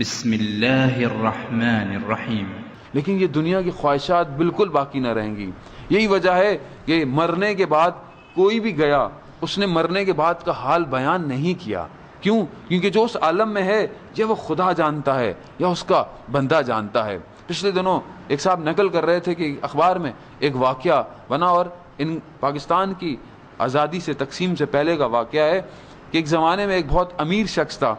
بسم اللہ الرحمن الرحیم. لیکن یہ دنیا کی خواہشات بالکل باقی نہ رہیں گی. یہی وجہ ہے کہ مرنے کے بعد کوئی بھی گیا اس نے مرنے کے بعد کا حال بیان نہیں کیا. کیوں؟ کیونکہ جو اس عالم میں ہے یا وہ خدا جانتا ہے یا اس کا بندہ جانتا ہے. پچھلے دنوں ایک صاحب نقل کر رہے تھے کہ اخبار میں ایک واقعہ بنا، اور ان پاکستان کی آزادی سے تقسیم سے پہلے کا واقعہ ہے کہ ایک زمانے میں ایک بہت امیر شخص تھا،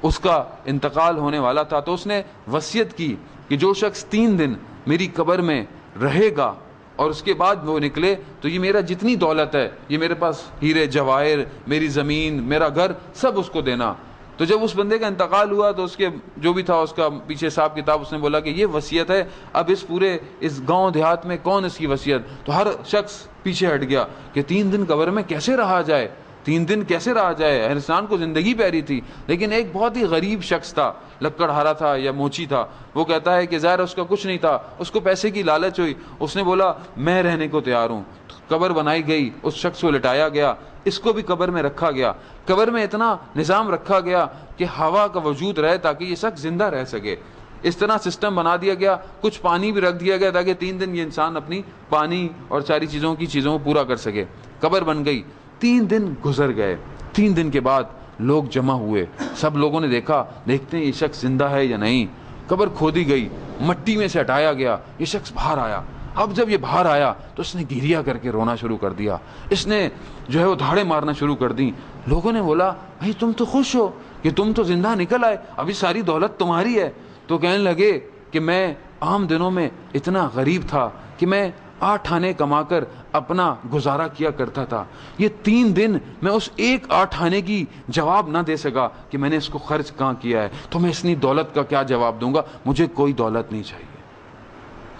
اس کا انتقال ہونے والا تھا. تو اس نے وصیت کی کہ جو شخص 3 دن میری قبر میں رہے گا اور اس کے بعد وہ نکلے تو یہ میرا جتنی دولت ہے، یہ میرے پاس ہیرے جواہر، میری زمین، میرا گھر، سب اس کو دینا. تو جب اس بندے کا انتقال ہوا تو اس کے جو بھی تھا اس کا پیچھے حساب کتاب، اس نے بولا کہ یہ وصیت ہے. اب اس پورے اس گاؤں دیہات میں کون اس کی وصیت؟ تو ہر شخص پیچھے ہٹ گیا کہ 3 دن قبر میں کیسے رہا جائے، 3 دن کیسے رہا جائے. ہر انسان کو زندگی پیاری تھی. لیکن ایک بہت ہی غریب شخص تھا، لکڑہارا تھا یا موچی تھا. وہ کہتا ہے کہ ظاہر اس کا کچھ نہیں تھا، اس کو پیسے کی لالچ ہوئی. اس نے بولا میں رہنے کو تیار ہوں. قبر بنائی گئی، اس شخص کو لٹایا گیا، اس کو بھی قبر میں رکھا گیا. قبر میں اتنا نظام رکھا گیا کہ ہوا کا وجود رہے تاکہ یہ شخص زندہ رہ سکے. اس طرح سسٹم بنا دیا گیا. کچھ پانی بھی رکھ دیا گیا تاکہ 3 دن یہ انسان اپنی پانی اور ساری چیزوں کو پورا کر سکے. قبر بن گئی. 3 دن گزر گئے. 3 دن کے بعد لوگ جمع ہوئے. سب لوگوں نے دیکھتے ہیں یہ شخص زندہ ہے یا نہیں. قبر کھودی گئی، مٹی میں سے ہٹایا گیا، یہ شخص باہر آیا. اب جب یہ باہر آیا تو اس نے گیریا کر کے رونا شروع کر دیا. اس نے جو ہے وہ دھاڑے مارنا شروع کر دی. لوگوں نے بولا بھائی تم تو خوش ہو کہ تم تو زندہ نکل آئے، ابھی ساری دولت تمہاری ہے. تو کہنے لگے کہ میں عام دنوں میں اتنا غریب تھا کہ میں 8 آنے کما کر اپنا گزارا کیا کرتا تھا. یہ 3 دن میں اس 8 آنے کی جواب نہ دے سکا کہ میں نے اس کو خرچ کہاں کیا ہے، تو میں اتنی دولت کا کیا جواب دوں گا؟ مجھے کوئی دولت نہیں چاہیے.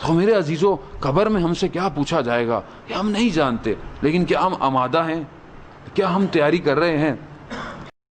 تو میرے عزیزوں، قبر میں ہم سے کیا پوچھا جائے گا یہ ہم نہیں جانتے. لیکن کیا ہم آمادہ ہیں؟ کیا ہم تیاری کر رہے ہیں؟